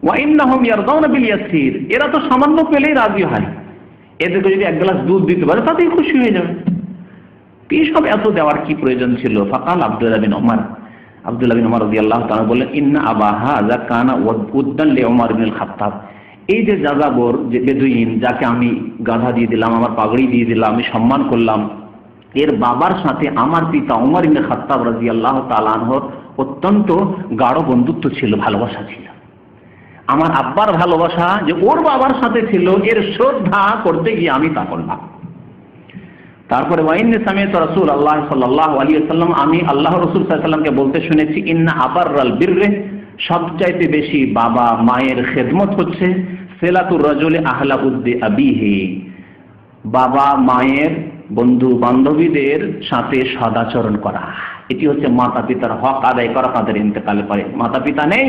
ওয়া ইন্নাহুম ইয়ারদাউনা বিল ইয়াসির, এরা তো সামান্য পেলেই রাজি হয়, এদেরকে যদি এক গ্লাস দুধ দিতে পারে তাতেই খুশি হয়ে যাবে। এইসব এত দেওয়ার কি প্রয়োজন ছিল? ফাকাল আব্দুল্লাহ বিন ওমর, আব্দুল্লাহ বিন ওমর রাদিয়াল্লাহু তাআলা বললেন, ইন্না আবা হাযা কানা উদ্দান লি ওমর ইবনুল খাত্তাব, এই যে যাযাবর, যে বেদুইন, যাকে আমি গাধা দিয়ে দিলাম, আমার পাগড়ি দিয়ে দিলাম, আমি সম্মান করলাম, এর বাবার সাথে আমার পিতা ওমর ইবনে খাত্তাব রাদিয়াল্লাহু তাআলা আনহুর অত্যন্ত গাঢ় বন্ধুত্ব ছিল, ভালোবাসা ছিল। আমার আব্বার ভালোবাসা যে ওর বাবার সাথে ছিল, এর শ্রদ্ধা করতে গিয়ে আমি তা করলাম। তারপরে ওয়াইন্নি সামিআতু রাসূলুল্লাহ সাল্লাল্লাহু আলাইহি ওয়াসাল্লাম, আমি আল্লাহ রাসূল সাল্লাল্লাহু আলাইহি ওয়াসাল্লামকে বলতে শুনেছি, ইন্না আবাররাল বিররে, সবচাইতে বেশি বাবা মায়ের খেদমত হচ্ছে সিলাতুর রাজুলি আহলা উদ্দি আবিহি, বাবা মায়ের বন্ধু বান্ধবীদের সাথে সদাচরণ করা। এটি হচ্ছে মাতা পিতার হক আদায় করা তাদের ইন্তেকালের পরে। মাতা পিতা নেই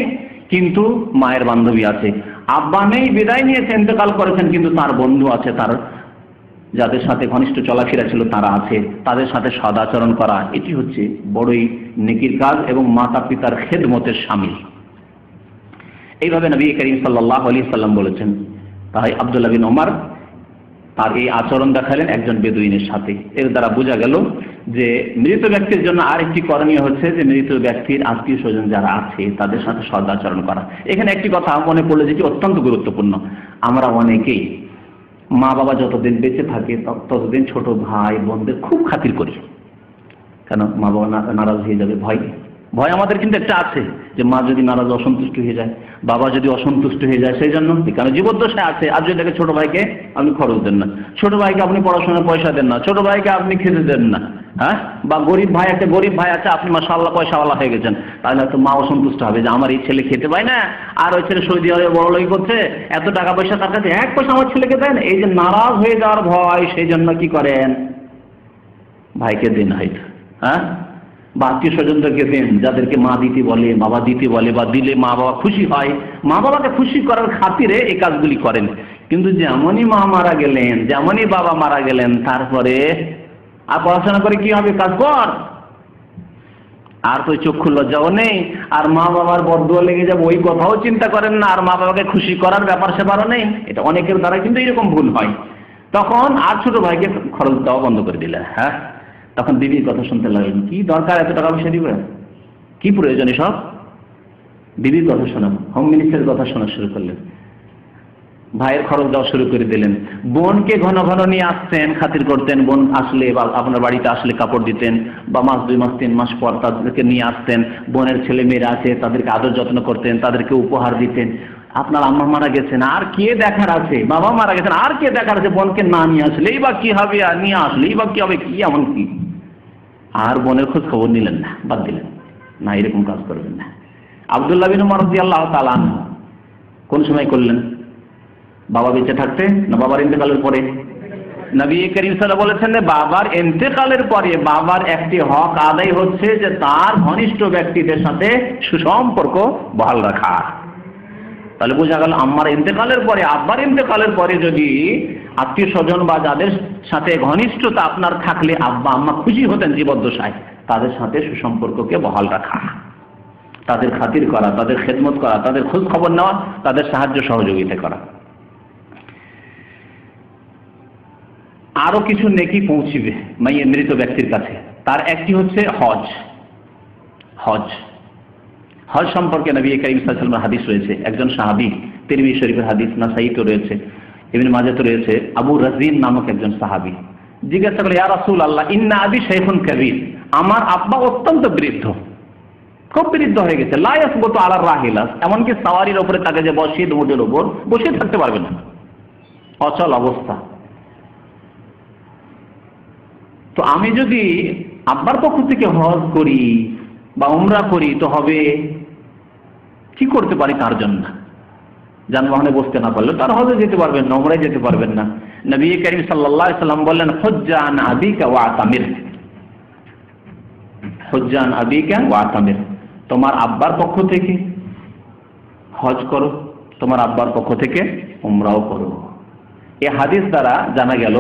কিন্তু মায়ের বান্ধবী আছে, আব্বা নেই বিদায় নিয়েছে ইন্তেকাল করেছেন কিন্তু তার বন্ধু আছে, তার যাদের সাথে ঘনিষ্ঠ চলাফেরা ছিল তারা আছে, তাদের সাথে সদাচরণ করা, এটি হচ্ছে বড়ই নেকির কাজ এবং মাতা পিতার খেদমতের শামিল। এইভাবে নবী করিম সাল্লাল্লাহু আলাইহি সাল্লাম বলেছেন। তাই আব্দুল্লাহ বিন ওমর তার এই আচরণ দেখালেন একজন বেদুইনের সাথে। এর দ্বারা বোঝা গেল যে মৃত ব্যক্তির জন্য আরেকটি করণীয় হচ্ছে যে মৃত ব্যক্তির আত্মীয় স্বজন যারা আছে তাদের সাথে সদাচরণ করা। এখানে একটি কথা মনে পড়লো যেটি অত্যন্ত গুরুত্বপূর্ণ। আমরা অনেকেই মা বাবা যতদিন বেঁচে থাকে ততদিন ছোট ভাই বোনদের খুব খাতির করি, কেন মা বাবা নারাজ হয়ে যাবে ভয় আমাদের কিন্তু একটা আছে যে মা যদি নারাজ অসন্তুষ্ট হয়ে যায়, বাবা যদি অসন্তুষ্ট হয়ে যায়, সেই জন্য কেন জীবদ্দশায় আছে। আর যদি দেখে ছোট ভাইকে আপনি খরচ দেন না, ছোট ভাইকে আপনি পড়াশোনার পয়সা দেন না, ছোট ভাইকে আপনি খেতে দেন না, হ্যাঁ, বা গরিব ভাই, একটা গরিব ভাই আছে, আপনি মাশাআল্লাহ পয়সাওয়ালা হয়ে গেছেন, তাহলে হয়তো মা অসন্তুষ্ট হবে যে আমার এই ছেলে খেতে পায় না, আর ওই ছেলে সৌদি আরবে বড়লোকি করছে, এত টাকা পয়সা তার কাছে, এক পয়সা আমার ছেলেকে দেন। এই যে নারাজ হয়ে যাওয়ার ভয়, সেই জন্য কি করেন, ভাইকে দিন হয়তো, হ্যাঁ, বা আত্মীয় স্বজনদেরকে দেন যাদেরকে মা দিতে বলে, বাবা দিতে বলে, বা দিলে মা বাবা খুশি হয়। মা বাবাকে খুশি করার খাতিরে এই কাজগুলি করেন। কিন্তু যেমনই মা মারা গেলেন, যেমনই বাবা মারা গেলেন, তারপরে আর পড়াশোনা করে কি হবে, কাজ কর, আর তো চক্ষু লজ্জাও নেই, আর মা বাবার বদদুয়া লেগে যাবে ওই কথাও চিন্তা করেন না, আর মা বাবাকে খুশি করার ব্যাপার সেবারও নেই। এটা অনেকের দ্বারা কিন্তু এরকম ভুল হয়। তখন আর ছোট ভাইকে খরচ দেওয়া বন্ধ করে দিলেন, হ্যাঁ, তখন বিবির কথা শুনতে লাগলেন, কি দরকার এত টাকা পয়সা দিবে, কি প্রয়োজন এসব, বিবির কথা শোনান, হোম মিনিস্টারের কথা শোনা শুরু করলেন, ভাইয়ের খরচ দেওয়া শুরু করে দিলেন। বোনকে ঘন ঘন নিয়ে আসতেন, খাতির করতেন, বোন আসলে বা আপনার বাড়িতে আসলে কাপড় দিতেন, বা মাস 2 মাস 3 মাস পর তাদেরকে নিয়ে আসতেন। বোনের ছেলে মেয়েরা আছে তাদেরকে আদর যত্ন করতেন, তাদেরকে উপহার দিতেন। আপনার আম্মা মারা গেছেন, আর কে দেখার আছে, বাবা মারা গেছেন, আর কে দেখার আছে, বোনকে না নিয়ে আসলেই বা কি হবে, আর নিয়ে আসলেই বা কি হবে, কি এমন কি, আর বোনের খোঁজ খবর নিলেন না, বাদ দিলেন না, এরকম কাজ করবেন না। আব্দুল্লাহ বিন ওমর রাদিয়াল্লাহু তাআলা কোন সময় করলেন, বাবা বেঁচে থাকতে না বাবার ইন্তেকালের পরে? নবী করিম সাল্লাল্লাহু আলাইহি ওয়াসাল্লাম বলেছেন যে বাবার ইন্তেকালের পরে বাবার একটি হক আদায় হচ্ছে যে তার ঘনিষ্ঠ ব্যক্তিদের সাথে সুসম্পর্ক বহাল রাখা। তাহলে বোঝা গেল আম্মার ইন্তেকালের পরে, আব্বার ইন্তেকালের পরে যদি আত্মীয় স্বজন বা যাদের সাথে ঘনিষ্ঠতা আপনার থাকলে আব্বা আম্মা খুশি হতেন জীবদ্দশায়, তাদের সাথে সুসম্পর্ককে বহাল রাখা, তাদের খাতির করা, তাদের খেদমত করা, তাদের খোঁজ খবর নেওয়া, তাদের সাহায্য সহযোগিতা করা। আরো কিছু নেকি পৌঁছিবে মৃত ব্যক্তির কাছে। তার একটি হচ্ছে হজ। হজ হজ সম্পর্কে নবী করিম সাল্লাল্লাহু আলাইহি ওয়াসাল্লামের হাদিস রয়েছে। একজন সাহাবী, তিরমিজি শরীফের হাদিস, নাসাঈতে রয়েছে, ইবনে মাজাহতে রয়েছে, আবু রাজিন নামক একজন সাহাবী জিজ্ঞাসা করে, ইয়া রাসূলুল্লাহ ইন্না আবি শাইখুন কাবীর, আমার আব্বা অত্যন্ত বৃদ্ধ, খুব বৃদ্ধ হয়ে গেছে, লা ইয়াসবুতু আলা রাহিলা, এমনকি সাওয়ারির উপরে তাকে যে বসিয়ে উটের উপর বসে থাকতে পারবে না, অচল অবস্থা। তো আমি যদি আব্বার পক্ষ থেকে হজ করি বা উমরা করি তো হবে, কি করতে পারি তার জন্য? যানবাহনে বসতে না পারলে তার হজে যেতে পারবেন না, উমরায় যেতে পারবেন না। নবী করিম সাল্লাল্লাহু আলাইহি ওয়াসাল্লাম বললেন, হুজ্জা আন আবিকা ওয়া আতামির, হুজ্জা আন আবিকা ওয়া আতামির, তোমার আব্বার পক্ষ থেকে হজ করো, তোমার আব্বার পক্ষ থেকে উমরাও করো। এই হাদিস দ্বারা জানা গেল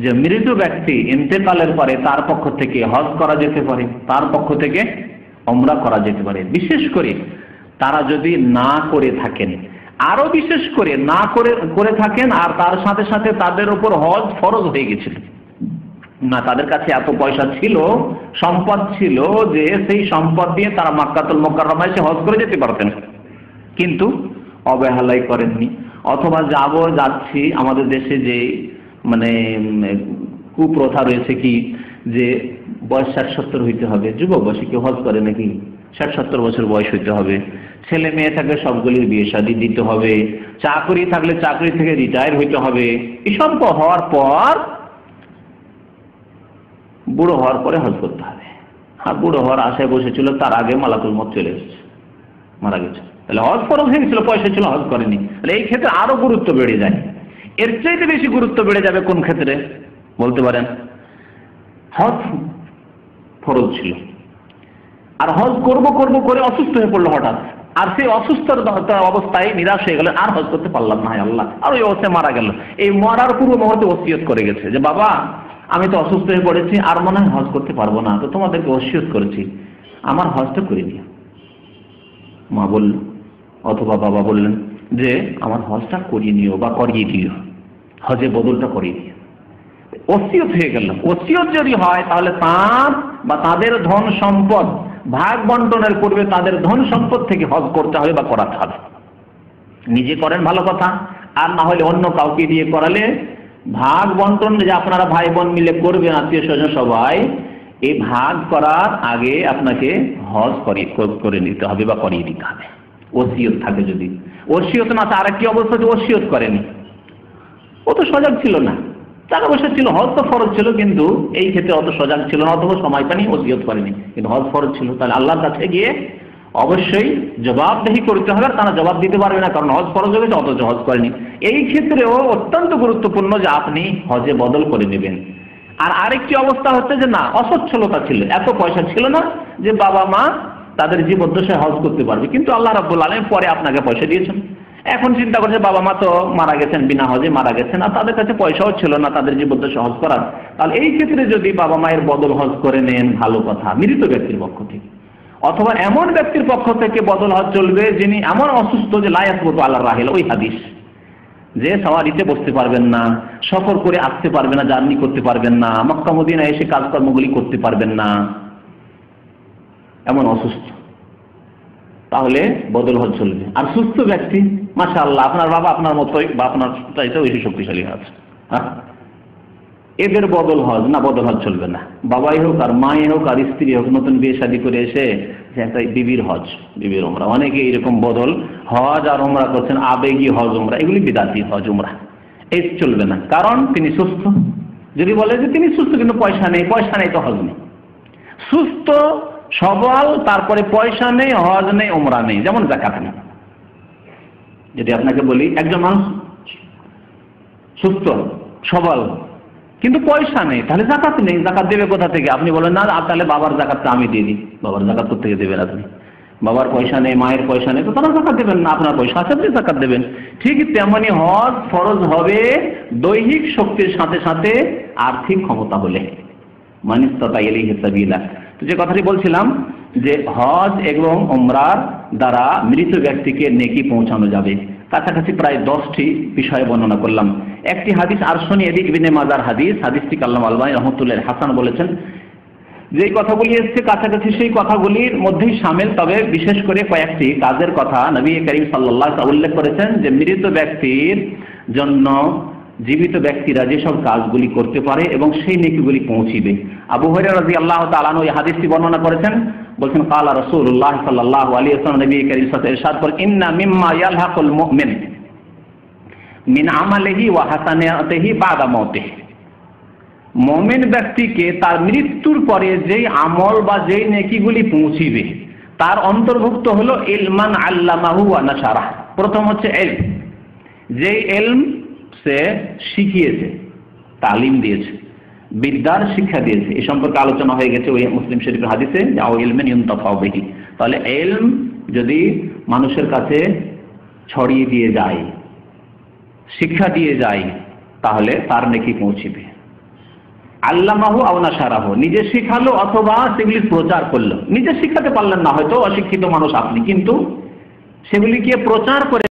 যে মৃত ব্যক্তি ইন্তেকালের পরে তার পক্ষ থেকে হজ করা যেতে পারে, তার পক্ষ থেকে উমরা করা যেতে পারে। বিশেষ করে তারা যদি না করে থাকেন আরো বিশেষ করে না করে থাকেন আর তার সাথে সাথে তাদের উপর হজ ফরজ হয়ে গেছিল না, তাদের কাছে এত পয়সা ছিল, সম্পদ ছিল যে সেই সম্পদ দিয়ে তারা মক্কাতুল মুকাররমায় এসে হজ করে যেতে পারতেন, কিন্তু অবহেলাই করেননি। অথবা যাচ্ছি আমাদের দেশে যে মানে কুপ্রথা রয়েছে কি যে বয়স 60-70 হইতে হবে, যুবক বয়সে কেউ হজ করে নাকি? 60-70 বছর বয়স হইতে হবে, ছেলে মেয়ে থাকলে সবগুলির বিয়ে শাদী দিতে হবে, চাকরি থাকলে চাকরি থেকে রিটায়ার হইতে হবে। এসব হওয়ার পর বুড়ো হওয়ার পরে হজ করতে হবে। আর বুড়ো হওয়ার আশায় বসেছিল, তার আগে মালাকুল মউত চলে এসেছে, মারা গেছে। তাহলে হজ ফরজ হয়ে গেছিল, পয়সা ছিল, হজ করেনি। তাহলে এই ক্ষেত্রে আরো গুরুত্ব বেড়ে যায়। এর চাইতে বেশি গুরুত্ব বেড়ে যাবে কোন ক্ষেত্রে বলতে পারেন? হজ ফরজ ছিল আর হজ করব করে অসুস্থ হয়ে পড়লো হঠাৎ, আর সেই অসুস্থর অবস্থায় নিরাশ হয়ে গেল, আর হজ করতে পারলাম না, আল্লাহ, আর ওই অবস্থায় মারা গেল। এই মরার পূর্ব মুহূর্তে ওসিয়ত করে গেছে যে বাবা আমি তো অসুস্থ হয়ে পড়েছি, আর মনে হয় হজ করতে পারবো না, তো তোমাদেরকে ওসিয়ত করেছি আমার হজটা করে দিও। মা বলল অথবা বাবা বললেন যে আমার হজটা করিয়ে নিও বা করিয়ে দিও, হজে বদলটা করিয়ে দিও। ওসিয়ত হয়ে গেল। ওসিয়ত যদি হয় তাহলে তার বা তাদের ধন সম্পদ ভাগ বন্টনের পূর্বে তাদের ধন সম্পদ থেকে হজ করতে হবে বা করাতে হবে। নিজে করেন ভালো কথা, আর না হলে অন্য কাউকে দিয়ে করালে ভাগ বন্টন যে আপনারা ভাই বোন মিলে করবেন, আত্মীয় স্বজন সবাই, এই ভাগ করার আগে আপনাকে হজ করে নিতে হবে বা করিয়ে দিতে হবে। ওসিয়ত থাকে যদি। ওসিয়ত না তার কি অবস্থা যে ওসিয়ত করেনি, ও তো সজাগ ছিল না, টাকা পয়সা ছিল, হজ তো ফরজ ছিল, কিন্তু এই ক্ষেত্রে অত সজাগ ছিল না অথবা সময় পানি, ওসিয়ত করেনি, কিন্তু হজ ফরজ ছিল। তাহলে আল্লাহর কাছে গিয়ে অবশ্যই জবাবদেহি করতে হবে, তারা জবাব দিতে পারবে না, কারণ হজ ফরজ হয়েছে অথচ হজ করেনি। এই ক্ষেত্রেও অত্যন্ত গুরুত্বপূর্ণ যে আপনি হজে বদল করে নেবেন। আর আরেকটি অবস্থা হচ্ছে যে না, অসচ্ছলতা ছিল, এত পয়সা ছিল না যে বাবা মা তাদের জীবদ্দশায় হজ করতে পারবে, কিন্তু আল্লাহ রাব্বুল আলামিন পরে আপনাকে পয়সা দিয়েছেন। এখন চিন্তা করছে বাবা মা তো মারা গেছেন, বিনা হজে মারা গেছেন, আর তাদের কাছে পয়সাও ছিল না তাদের জীবদ্দশায় হজ করার। তাহলে এই ক্ষেত্রে যদি বাবা মায়ের বদল হজ করে নেন, ভালো কথা, মৃত ব্যক্তির পক্ষ থেকে। অথবা এমন ব্যক্তির পক্ষ থেকে বদল হজ চলবে যিনি এমন অসুস্থ যে লা ইয়াসবুতু আলা রাহিল, ওই হাদিস, যে সাওয়ারিতে বসতে পারবেন না, সফর করে আসতে পারবেন না, জার্নি করতে পারবেন না, মক্কা মদিনা এসে কাজকর্মগুলি করতে পারবেন না, এমন অসুস্থ, তাহলে বদল হজ চলবে। আর সুস্থ ব্যক্তি, মাশাআল্লাহ, আপনার বাবা আপনার মতোই বা আপনার চাইতেও বেশি শক্তিশালী আছে, হ্যাঁ, এদের বদল হজ না, বদল হজ চলবে না। বাবাই হোক আর মাই হোক আর স্ত্রী হোক, নতুন বিয়ে শাদী করে এসে একটা বিবির হজ, বিবির ওমরা, অনেকে এরকম বদল হজ আর ওমরা করছেন, আবেগী হজ ওমরা, এগুলি বিদাতি হজ ওমরা, এই চলবে না, কারণ তিনি সুস্থ। যদি বলে যে তিনি সুস্থ কিন্তু পয়সা নেই, পয়সা নেই তো হজ নেই। সুস্থ সবল, তারপরে পয়সা নেই, হজ নেই, ওমরা নেই, যেমন যাকাত নেই। যদি আপনাকে বলি একজন মানুষ সুস্থ সবল কিন্তু পয়সা নেই, তাহলে যাকাত নেই, যাকাত দেবে কোথা থেকে? আপনি বলেন না তাহলে বাবার যাকাতটা আমি দিয়ে দিই। বাবার যাকাত কোথা থেকে দেবেন আপনি? বাবার পয়সা নেই, মায়ের পয়সা নেই, তো তারা যাকাত দেবেন না, আপনার পয়সা আছে আপনি যাকাত দেবেন। ঠিক তেমনি হজ ফরজ হবে দৈহিক শক্তির সাথে সাথে আর্থিক ক্ষমতা হলে, মানিস্তাতা ইলাইহি সাবিলা। তো যে কথাটি বলছিলাম যে হজ এবং উমরার দ্বারা মৃত ব্যক্তিকে নেকি পৌঁছানো যাবে। কাছাকাছি প্রায় 10টি বিষয় বর্ণনা করলাম। একটি হাদিস আরশনী ইবনে মাজার হাদিস, হাদিসটি আল্লামা আলবানী রাহমাতুল্লাহি হাসান বলেছেন। যে কথাগুলি এসেছে কাছাকাছি সেই কথাগুলির মধ্যেই শামিল, তবে বিশেষ করে কয়েকটি কাজের কথা নবী করিম সাল্লাল্লাহু আলাইহি ওয়াসাল্লাম উল্লেখ করেছেন যে মৃত ব্যক্তির জন্য জীবিত ব্যক্তিরা যেসব কাজগুলি করতে পারে এবং সেই নেকিগুলি পৌঁছিবে। আবু হুরায়রা রাদিয়াল্লাহু তাআলা আনহু এই হাদিসটি বর্ণনা করেছেন, বলেন ক্বালা রাসূলুল্লাহ সাল্লাল্লাহু আলাইহি ওয়াসাল্লাম, নবী করিম সাল্লাল্লাহু আলাইহি ওয়াসাল্লাম ইরশাদ করেন, ইন্না মিম্মা ইয়ালহাকুল মুমিন মিন আমালিহি ওয়া হাসানাতিহি বাদা মাউতিহি। মুমিন ব্যক্তিকে তার মৃত্যুর পরে যেই আমল বা যেই নেকিগুলি পৌঁছিবে তার অন্তর্ভুক্ত হলো ইলমান আল্লামাহু ওয়া নাশারা। প্রথম হচ্ছে ইলম, যেই ইলম সে শিখিয়েছে, তালিম দিয়েছে, বিদ্যার শিক্ষা দিয়েছে। এই সম্পর্কে আলোচনা হয়ে গেছে ওই মুসলিম শরীফের হাদিসে, আও ইলমিন ইউনতাফাউ বিহি। তাহলে ইলম যদি মানুষের কাছে ছড়িয়ে দিয়ে যায়, শিক্ষা দিয়ে যায়, তাহলে তার নেকি পৌঁছিবে। আল্লামাহু আও নাশারাহু, নিজে শিখালো অথবা সেগুলি প্রচার করলো। নিজে শিখাতে পারলেন না, হয়তো অশিক্ষিত মানুষ আপনি, কিন্তু সেগুলিকে প্রচার করে